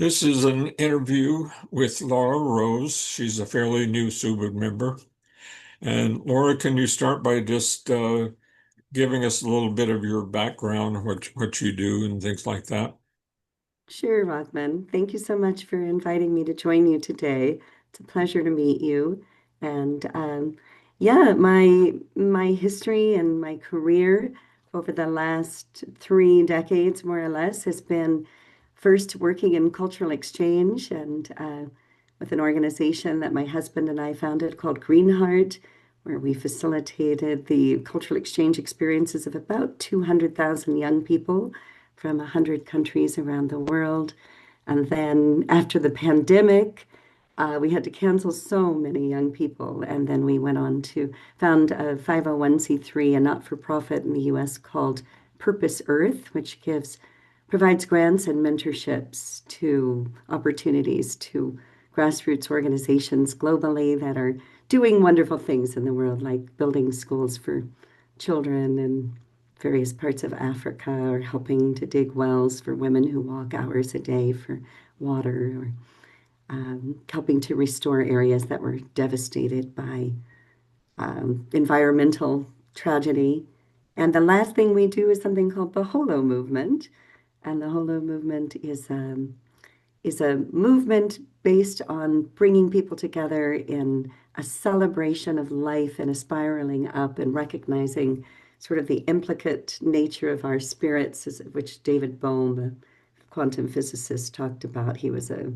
This is an interview with Laura Rose. She's a fairly new Subud member. And Laura, can you start by just giving us a little bit of your background, what you do, and things like that? Sure, Rothman. Thank you so much for inviting me to join you today. It's a pleasure to meet you. And yeah, my history and my career over the last 3 decades, more or less, has been first working in cultural exchange and with an organization that my husband and I founded called Greenheart, where we facilitated the cultural exchange experiences of about 200,000 young people from 100 countries around the world. And then after the pandemic, we had to cancel so many young people. And then we went on to found a 501(c)(3, a not-for-profit in the US called Purpose Earth, which provides grants and mentorships to opportunities to grassroots organizations globally that are doing wonderful things in the world, like building schools for children in various parts of Africa, or helping to dig wells for women who walk hours a day for water, or helping to restore areas that were devastated by environmental tragedy. And the last thing we do is something called the Holo Movement. And the Holo Movement is a movement based on bringing people together in a celebration of life and a spiraling up and recognizing sort of the implicate nature of our spirits, which David Bohm, a quantum physicist, talked about. He was a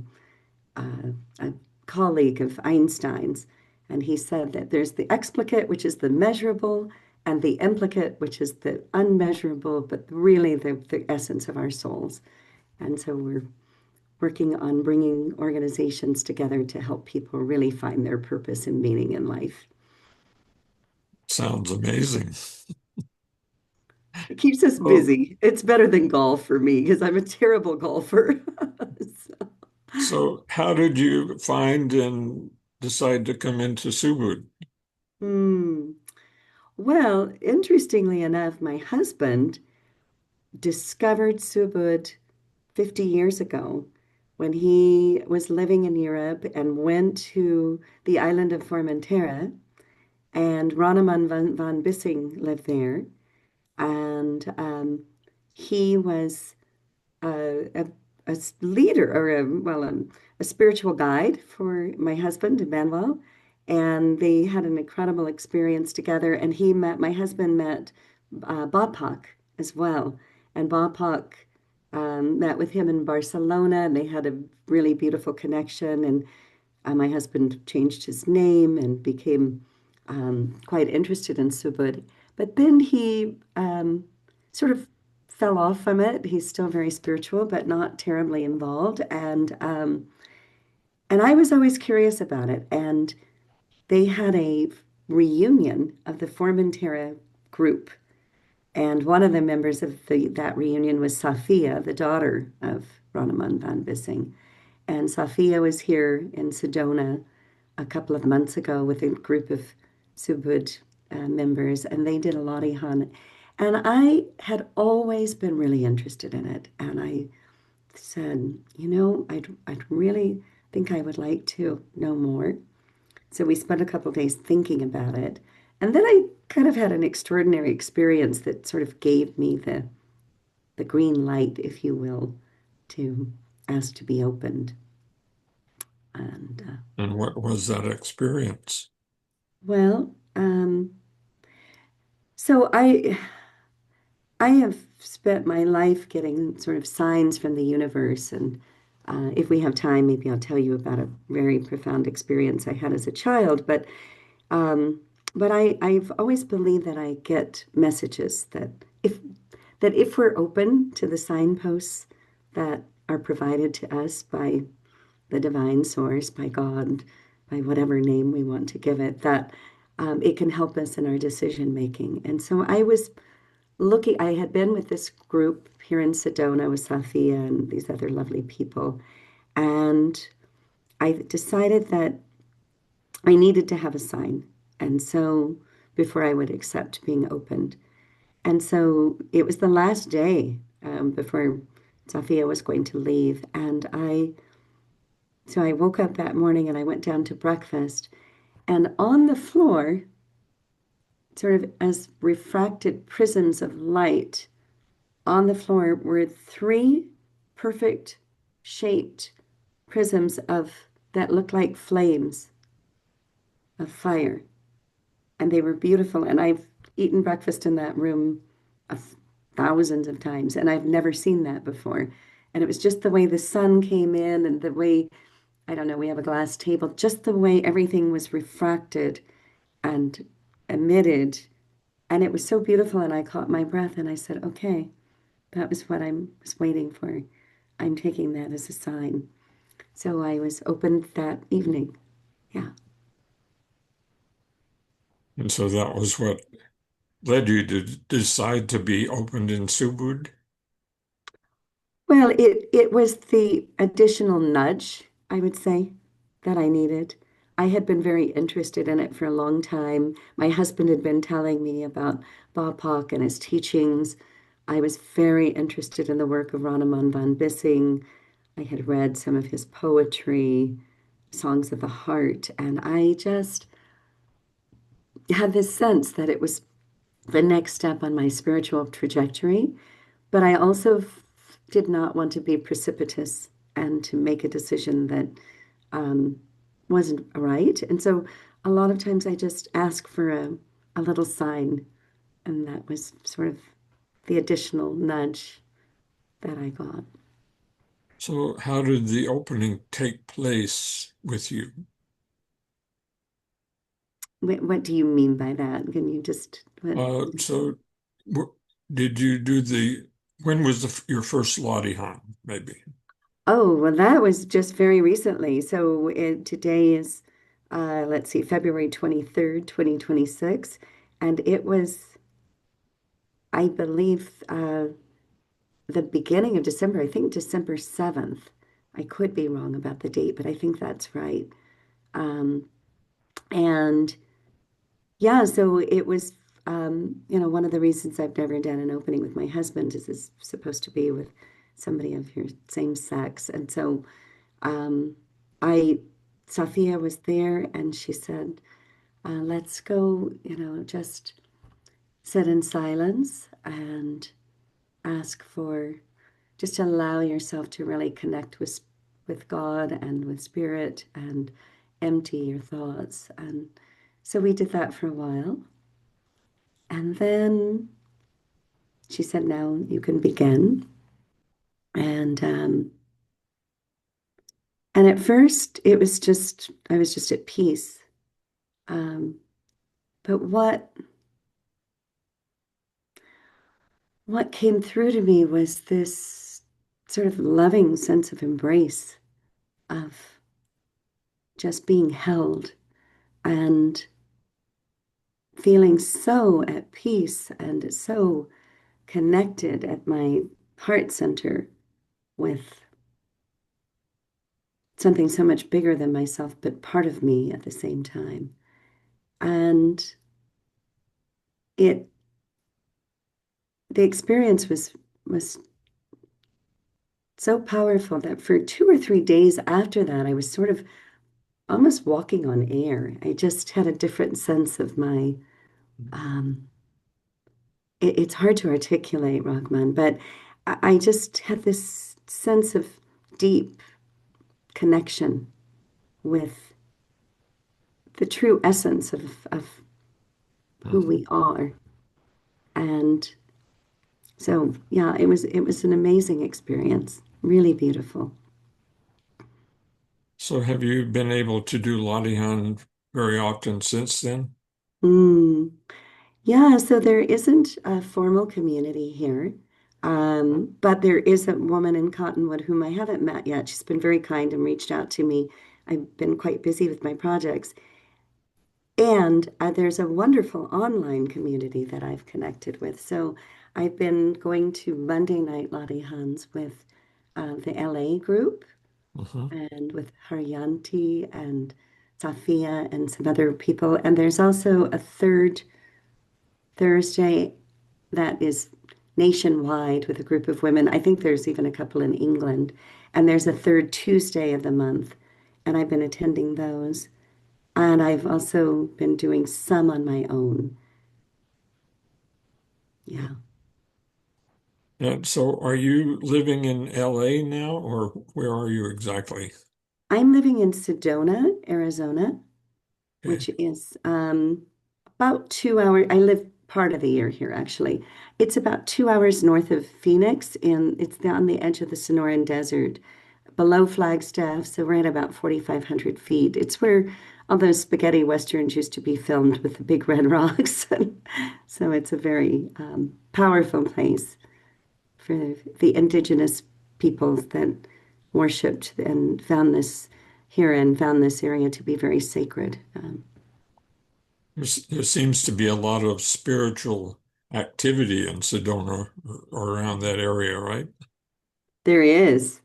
colleague of Einstein's, and he said that there's the explicate, which is the measurable, and the implicate, which is the unmeasurable, but really the essence of our souls. And so we're working on bringing organizations together to help people really find their purpose and meaning in life. Sounds amazing. It keeps us Oh, busy. It's better than golf for me because I'm a terrible golfer. So, so how did you find and decide to come into Subud? hmm. Well, interestingly enough, my husband discovered Subud 50 years ago when he was living in Europe and went to the island of Formentera, and Ronneman van Bissing lived there. And he was a, a leader, or a spiritual guide for my husband, Emmanuel. And they had an incredible experience together. And my husband met Bapak as well. And Bapak met with him in Barcelona, and they had a really beautiful connection. And my husband changed his name and became quite interested in Subud. But then he sort of fell off from it. He's still very spiritual, but not terribly involved. And I was always curious about it. And they had a reunion of the Formentera group. And one of the members of that reunion was Safia, the daughter of Ronneman van Bissing. And Safia was here in Sedona a couple of months ago with a group of Subud members, and they did a Lottie. And I had always been really interested in it. And I said, I'd really think I would like to know more. So we spent a couple of days thinking about it. And then I kind of had an extraordinary experience that sort of gave me the green light, if you will, to ask to be opened. And And what was that experience? well, so I have spent my life getting sort of signs from the universe, and if we have time, maybe I'll tell you about a very profound experience I had as a child. Um, I've always believed that I get messages if that if we're open to the signposts that are provided to us by the divine source, by God, by whatever name we want to give it, that it can help us in our decision making. And so I had been with this group here in Sedona with Safia and these other lovely people. And I decided that I needed to have a sign. And so before I would accept being opened. And so it was the last day before Sophia was going to leave. So I woke up that morning and I went down to breakfast. And on the floor, sort of as refracted prisms of light, on the floor were three perfect shaped prisms of that looked like flames of fire. And they were beautiful. And I've eaten breakfast in that room thousands of times, and I've never seen that before. And it was just the way the sun came in and the way, I don't know, we have a glass table, just the way everything was refracted and emitted. And it was so beautiful. And I caught my breath and I said, okay, that was what I was waiting for. I'm taking that as a sign. So I was opened that evening. Yeah. And so that was what led you to decide to be opened in Subud. Well, it was the additional nudge, I would say, that I needed. I had been very interested in it for a long time. My husband had been telling me about Bapak and his teachings. I was very interested in the work of Raneman van Bissing. I had read some of his poetry, Songs of the Heart, and I just had this sense that it was the next step on my spiritual trajectory. But I also did not want to be precipitous and to make a decision that um, wasn't right. And so a lot of times I just ask for a little sign, and that was sort of the additional nudge that I got. So how did the opening take place with you? What do you mean by that? Can you just, what? So w- did you do when was your first Lottie hunt, maybe? Oh, well, that was just very recently. So today is, let's see, February 23rd, 2026. And it was, I believe, the beginning of December, I think December 7th. I could be wrong about the date, but I think that's right. Um, and yeah, so it was, one of the reasons I've never done an opening with my husband is it's supposed to be with somebody of your same sex. And so um, I, Sophia was there and she said, let's go, just sit in silence and ask for just allow yourself to really connect with God and with spirit and empty your thoughts. And so we did that for a while. And then she said, now you can begin. And and at first it was just I was just at peace. Um, but what came through to me was this sort of loving sense of embrace, of just being held and feeling so at peace and so connected at my heart center with something so much bigger than myself, but part of me at the same time. And it the experience was so powerful that for 2 or 3 days after that, I was sort of almost walking on air. I just had a different sense of my um, it's hard to articulate, Rahman, but I just had this sense of deep connection with the true essence of who Mhm. we are. And so, yeah, it was an amazing experience, really beautiful. So have you been able to do Lottie hunt very often since then? Mm. Yeah, so there isn't a formal community here, but there is a woman in Cottonwood whom I haven't met yet. She's been very kind and reached out to me. I've been quite busy with my projects. And there's a wonderful online community that I've connected with. So I've been going to Monday night Lottie Hans with the LA group Mhm. and with Haryanti and Safia and some other people. And there's also a third Thursday that is nationwide with a group of women. I think there's even a couple in England, and there's a third Tuesday of the month, and I've been attending those. And I've also been doing some on my own. Yeah. And so are you living in LA now, or where are you exactly? I'm living in Sedona, Arizona, Okay. which is about 2 hours. I live part of the year here, actually. It's about 2 hours north of Phoenix, and it's on the edge of the Sonoran Desert, below Flagstaff. So we're at about 4,500 feet. It's where all those spaghetti westerns used to be filmed with the big red rocks. So it's a very powerful place for the indigenous peoples that worshipped and found this here and found this area to be very sacred. There seems to be a lot of spiritual activity in Sedona or around that area, right? There's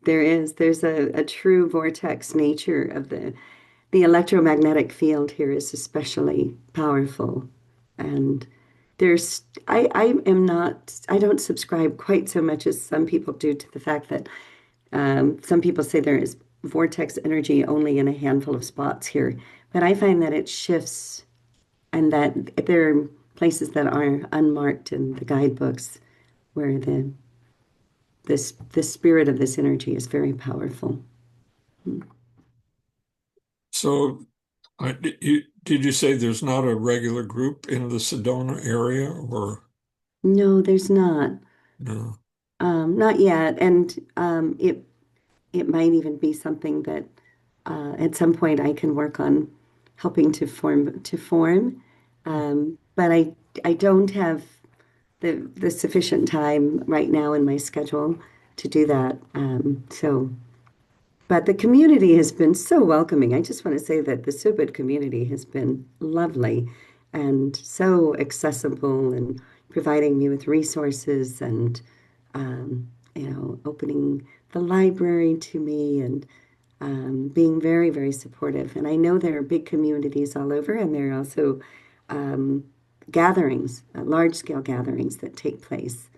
a true vortex nature of the electromagnetic field here is especially powerful. And I am not, I don't subscribe quite so much as some people do to the fact that some people say there is vortex energy only in a handful of spots here. But I find that it shifts and that there are places that are unmarked in the guidebooks where the spirit of this energy is very powerful. So did you say there's not a regular group in the Sedona area or No, there's not. no? Not yet. And it might even be something that at some point I can work on helping to form. But I don't have the sufficient time right now in my schedule to do that. But the community has been so welcoming. I just want to say that the Subud community has been lovely and so accessible and providing me with resources and, opening the library to me and being very, very supportive. And I know there are big communities all over, and there are also um, gatherings, large-scale gatherings that take place.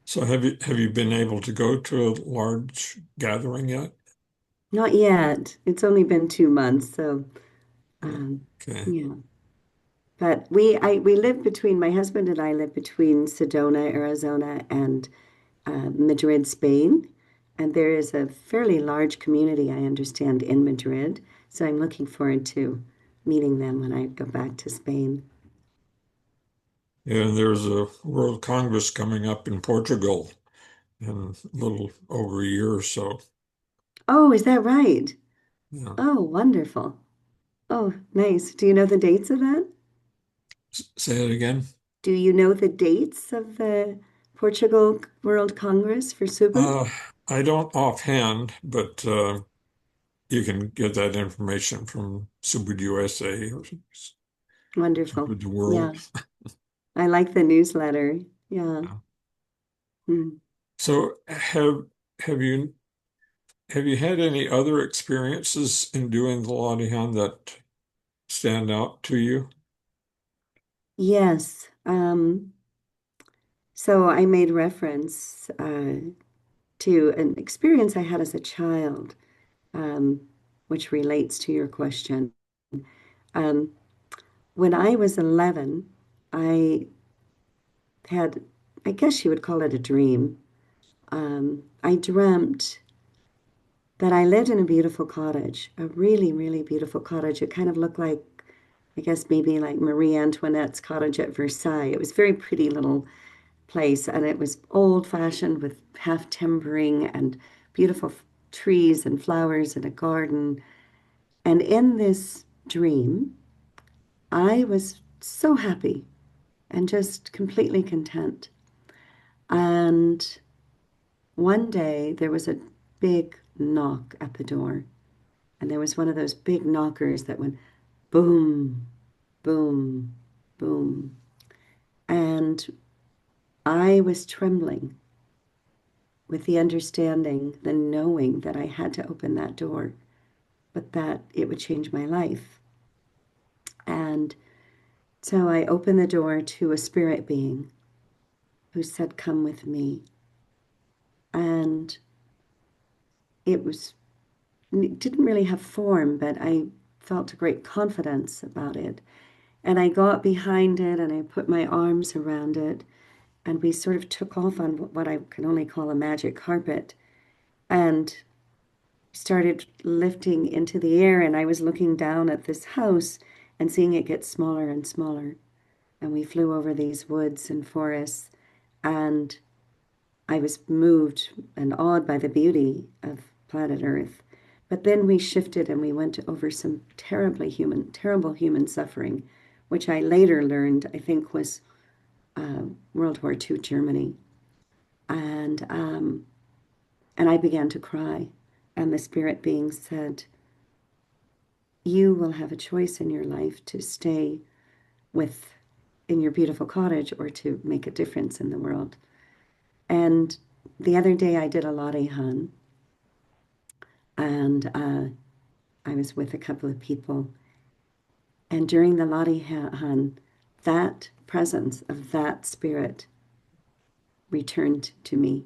So have you been able to go to a large gathering yet? Not yet. It's only been 2 months, so Okay. yeah. But we live between, my husband and I live between Sedona, Arizona, and Madrid, Spain. And there is a fairly large community, I understand, in Madrid. So I'm looking forward to meeting them when I go back to Spain. And there's a World Congress coming up in Portugal in a little over a year or so. Oh, is that right? Yeah. Oh, wonderful. Oh, nice. Do you know the dates of that? Say it again. Do you know the dates of the Portugal World Congress for Subud? Uh, I don't offhand, but you can get that information from Subud USA or Wonderful. Subud the World. Yeah, I like the newsletter. Yeah. Hmm. So have you have you had any other experiences in doing the Latihan that stand out to you? Yes. So I made reference to an experience I had as a child, um, which relates to your question. Um, when I was 11, I had, I guess you would call it a dream. I dreamt that I lived in a beautiful cottage, a really, really beautiful cottage. It kind of looked like, I guess, maybe like Marie Antoinette's cottage at Versailles. It was a very pretty little place, and it was old-fashioned with half timbering and beautiful trees and flowers and a garden. And in this dream, I was so happy and just completely content. And one day there was a big knock at the door, and there was one of those big knockers that went boom, boom, boom. And I was trembling with the understanding, the knowing that I had to open that door, but that it would change my life. And so I opened the door to a spirit being, who said, "Come with me." And it was, it didn't really have form, but I felt a great confidence about it. And I got behind it and I put my arms around it. And we sort of took off on what I can only call a magic carpet and started lifting into the air. And I was looking down at this house and seeing it get smaller and smaller. And we flew over these woods and forests. And I was moved and awed by the beauty of planet Earth. But then we shifted and we went over some terrible human suffering, which I later learned, I think, was World War II Germany. And and I began to cry. And the spirit being said, "You will have a choice in your life to stay with in your beautiful cottage or to make a difference in the world." And the other day I did a Lottie Hun, and I was with a couple of people. And during the Lottie Hun, that presence of that spirit returned to me.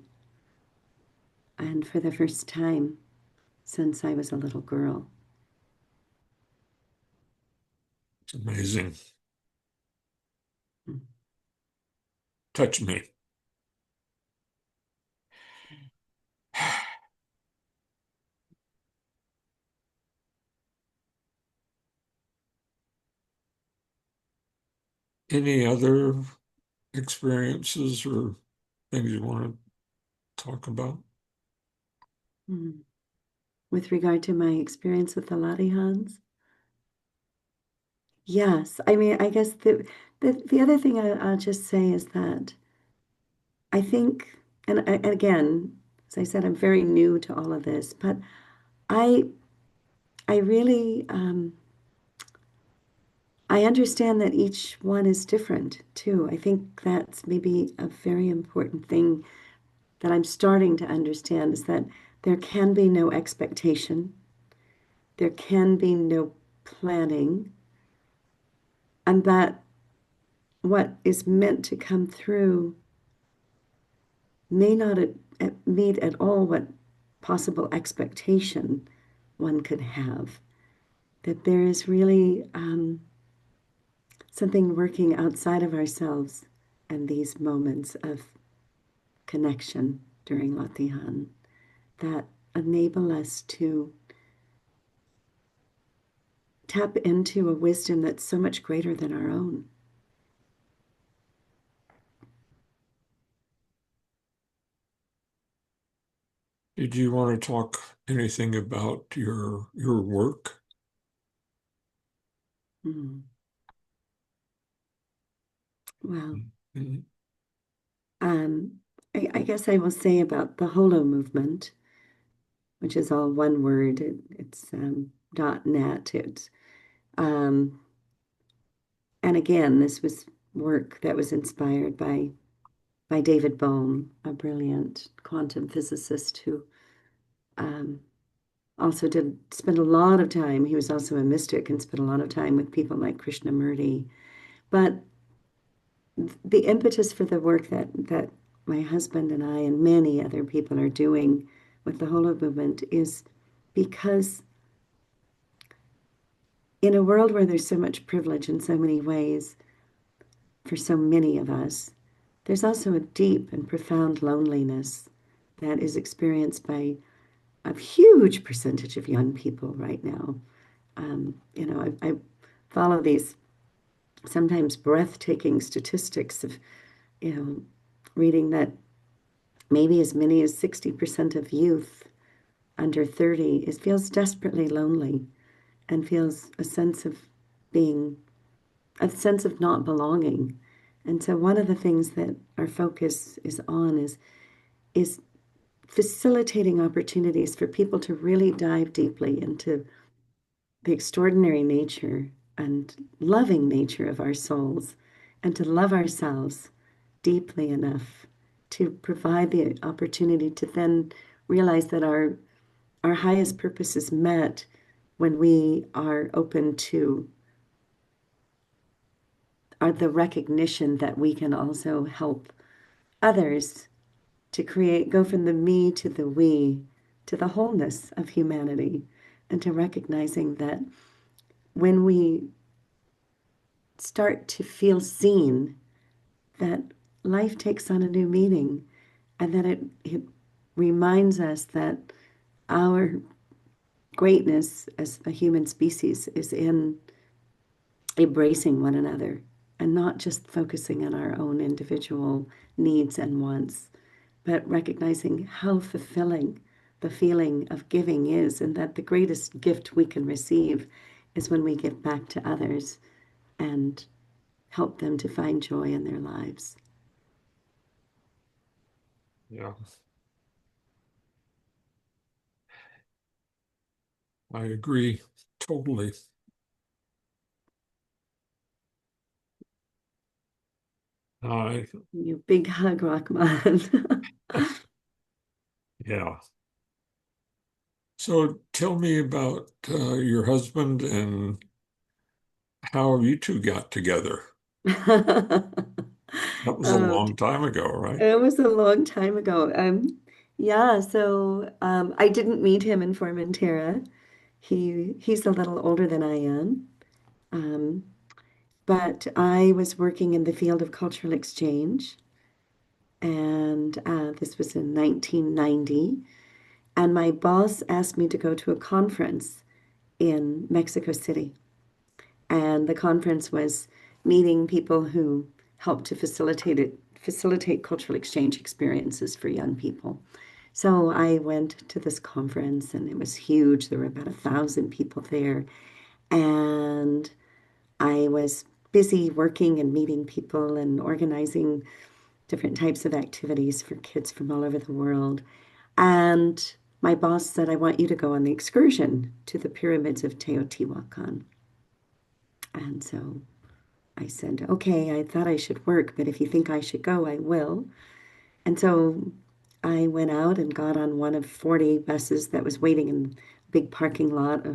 And for the first time since I was a little girl. It's amazing. Touch me. Any other experiences or things you want to talk about? Mm. With regard to my experience with the Lottie Hans, yes. I mean, I guess the other thing I'll just say is that I think, and again, as I said, I'm very new to all of this, but I I really I understand that each one is different too. I think that's maybe a very important thing that I'm starting to understand is that there can be no expectation, there can be no planning, and that what is meant to come through may not meet at all what possible expectation one could have. That there is really something working outside of ourselves and these moments of connection during Latihan that enable us to tap into a wisdom that's so much greater than our own. Did you want to talk anything about your work? Mm. Well, Mhm. um, I guess I will say about the holo movement, which is all one word. It's .net. It's um, and again, this was work that was inspired by David Bohm, a brilliant quantum physicist who um, also did spend a lot of time. He was also a mystic and spent a lot of time with people like Krishnamurti. But the impetus for the work that my husband and I and many other people are doing with the Holo movement is because in a world where there's so much privilege in so many ways for so many of us, there's also a deep and profound loneliness that is experienced by a huge percentage of young people right now. I follow these sometimes breathtaking statistics of, reading that maybe as many as 60% of youth under 30 feels desperately lonely and feels being, a sense of not belonging. And so one of the things that our focus is on is facilitating opportunities for people to really dive deeply into the extraordinary nature and loving nature of our souls and to love ourselves deeply enough to provide the opportunity to then realize that our highest purpose is met when we are open to the recognition that we can also help others to create, go from the me to the we, to the wholeness of humanity, and to recognizing that when we start to feel seen, that life takes on a new meaning, and that it reminds us that our greatness as a human species is in embracing one another and not just focusing on our own individual needs and wants, but recognizing how fulfilling the feeling of giving is, and that the greatest gift we can receive is when we give back to others and help them to find joy in their lives. Yeah, I agree totally. I You big hug, Rahman. yeah. So tell me about your husband and how you two got together. That was a Oh, long time ago, right? it was a long time ago. Yeah, I didn't meet him in Formentera. He's a little older than I am. Um, but I was working in the field of cultural exchange, and this was in 1990. And my boss asked me to go to a conference in Mexico City. And the conference was meeting people who help to facilitate cultural exchange experiences for young people. So I went to this conference and it was huge. There were about 1,000 people there. And I was busy working and meeting people and organizing different types of activities for kids from all over the world. And my boss said, I want you to go on the excursion to the pyramids of Teotihuacan. And so I said, okay, I thought I should work, but if you think I should go, I will. And so I went out and got on one of 40 buses that was waiting in a big parking lot,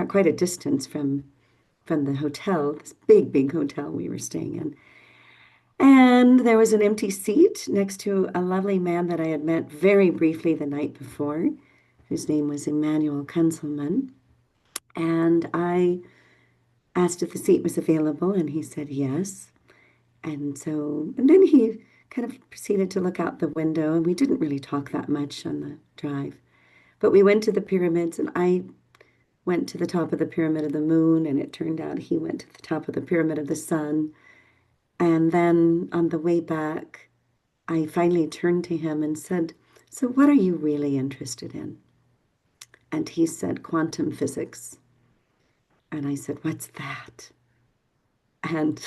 quite a distance from the hotel, this big hotel we were staying in. And there was an empty seat next to a lovely man that I had met very briefly the night before, whose name was Emmanuel Kunzelman. And I asked if the seat was available, and he said yes. And then he kind of proceeded to look out the window, and we didn't really talk that much on the drive. But we went to the pyramids, and I went to the top of the Pyramid of the Moon, and it turned out he went to the top of the Pyramid of the Sun. And then on the way back, I finally turned to him and said, so what are you really interested in? And he said, quantum physics. And I said, what's that? And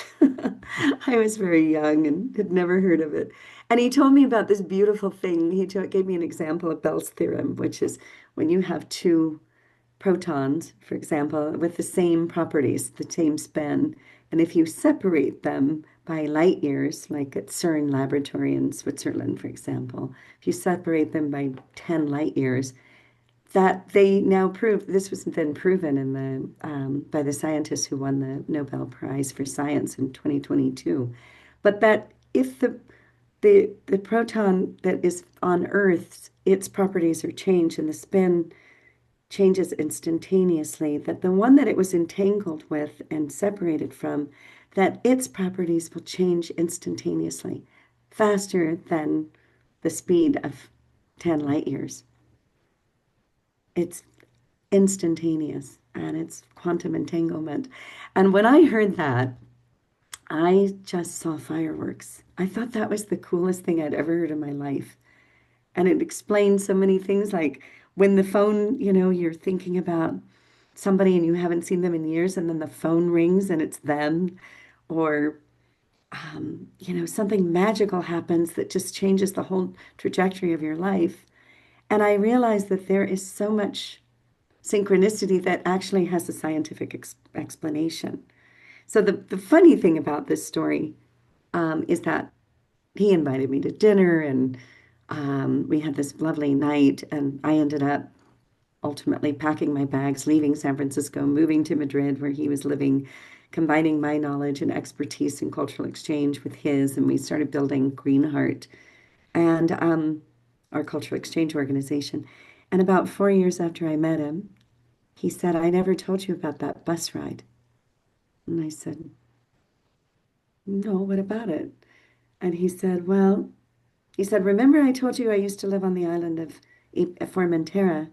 I was very young and had never heard of it. And he told me about this beautiful thing. Gave me an example of Bell's theorem, which is when you have two protons, for example, with the same properties, the same spin, and if you separate them by light years, like at CERN laboratory in Switzerland, for example, if you separate them by 10 light years, that they now prove this was then proven in the by the scientists who won the Nobel Prize for Science in 2022. But that if the proton that is on Earth, its properties are changed and the spin changes instantaneously, that the one that it was entangled with and separated from, that its properties will change instantaneously, faster than the speed of 10 light years. It's instantaneous and it's quantum entanglement. And when I heard that, I just saw fireworks. I thought that was the coolest thing I'd ever heard in my life. And it explained so many things like when the phone, you're thinking about somebody and you haven't seen them in years, and then the phone rings and it's them, or something magical happens that just changes the whole trajectory of your life. And I realized that there is so much synchronicity that actually has a scientific explanation. So the funny thing about this story is that he invited me to dinner and we had this lovely night, and I ended up ultimately packing my bags, leaving San Francisco, moving to Madrid, where he was living, combining my knowledge and expertise in cultural exchange with his, and we started building Greenheart and our cultural exchange organization. And about 4 years after I met him, he said, "I never told you about that bus ride." And I said, "No, what about it?" And he said, "Well," he said, "remember I told you I used to live on the island of Formentera,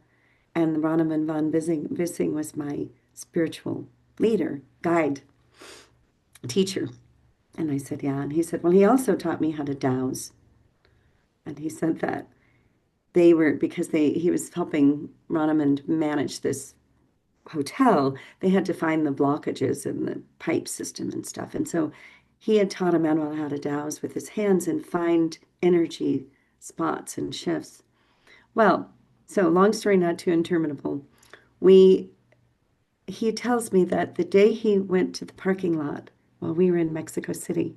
and Ronneman von Bissing was my spiritual leader, guide, teacher." And I said, "Yeah." And he said, "Well, he also taught me how to dowse." And he said that they were, because he was helping Ronneman manage this hotel, they had to find the blockages in the pipe system and stuff. And so he had taught Emmanuel how to dowse with his hands and find energy spots and shifts. Well, so long story not too interminable, we he tells me that the day he went to the parking lot while we were in Mexico City,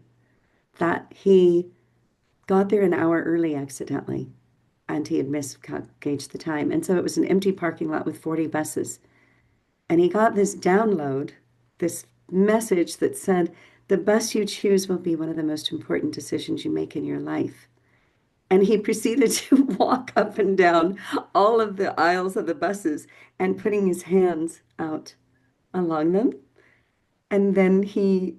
that he got there an hour early accidentally and he had misgauged the time. And so it was an empty parking lot with 40 buses. And he got this download, this message that said, "The bus you choose will be one of the most important decisions you make in your life." And he proceeded to walk up and down all of the aisles of the buses and putting his hands out along them. And then he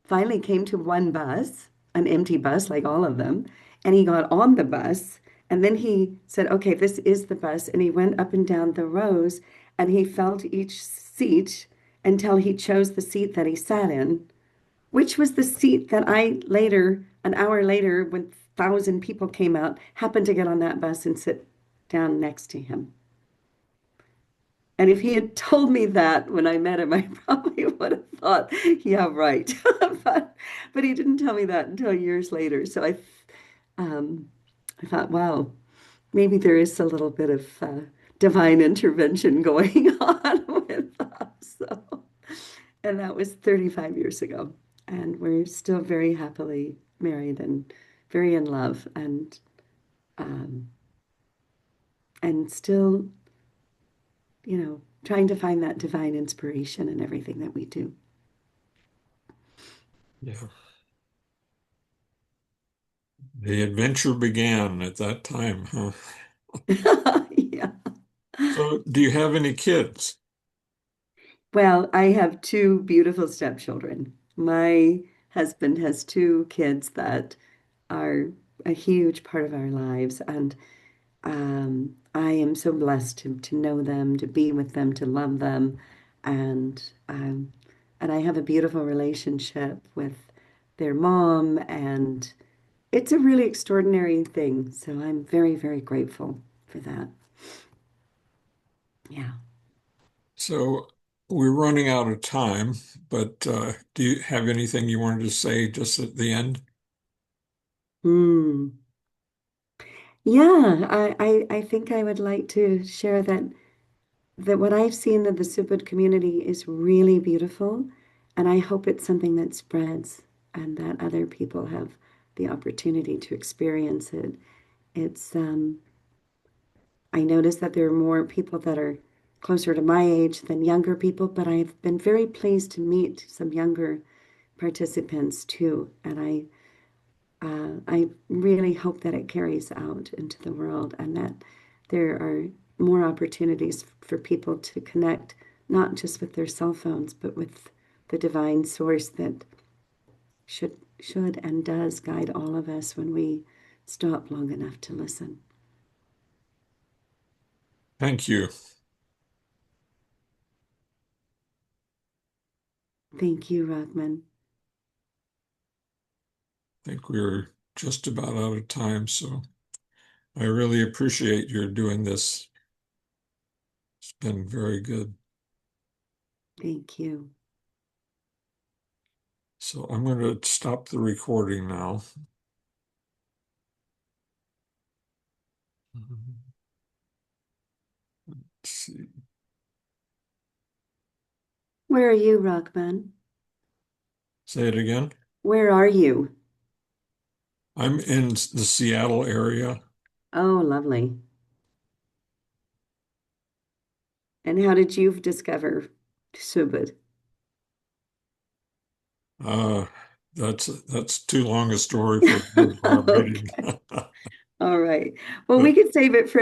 finally came to one bus, an empty bus like all of them, and he got on the bus. And then he said, "Okay, this is the bus." And he went up and down the rows and he felt each seat until he chose the seat that he sat in, which was the seat that I later, an hour later, when 1,000 people came out, happened to get on that bus and sit down next to him. And if he had told me that when I met him, I probably would have thought, "Yeah, right." But he didn't tell me that until years later. So um, I thought, wow, maybe there is a little bit of divine intervention going on with us. So, and that was 35 years ago. And we're still very happily married and very in love um, and still, trying to find that divine inspiration in everything that we do. Yeah. The adventure began at that time, huh? Yeah. So, do you have any kids? Well, I have two beautiful stepchildren. My husband has two kids that are a huge part of our lives, and I am so blessed to know them, to be with them, to love them, and um, and I have a beautiful relationship with their mom, and it's a really extraordinary thing. So I'm very, very grateful for that. Yeah. So, we're running out of time, but do you have anything you wanted to say just at the end? Hmm. Yeah, I think I would like to share that what I've seen of the Subud community is really beautiful, and I hope it's something that spreads and that other people have the opportunity to experience it. It's I notice that there are more people that are closer to my age than younger people, but I've been very pleased to meet some younger participants too, and I really hope that it carries out into the world and that there are more opportunities for people to connect, not just with their cell phones, but with the divine source that should and does guide all of us when we stop long enough to listen. Thank you. Thank you, Rockman. I think we're just about out of time, so I really appreciate your doing this. It's been very good. Thank you. So I'm going to stop the recording now. Let's see. Where are you, Rockman? Say it again. Where are you? I'm in the Seattle area. Oh, lovely. And how did you discover Subud? Uh, that's too long a story for our meeting. Okay. All right. Well, we But could save it for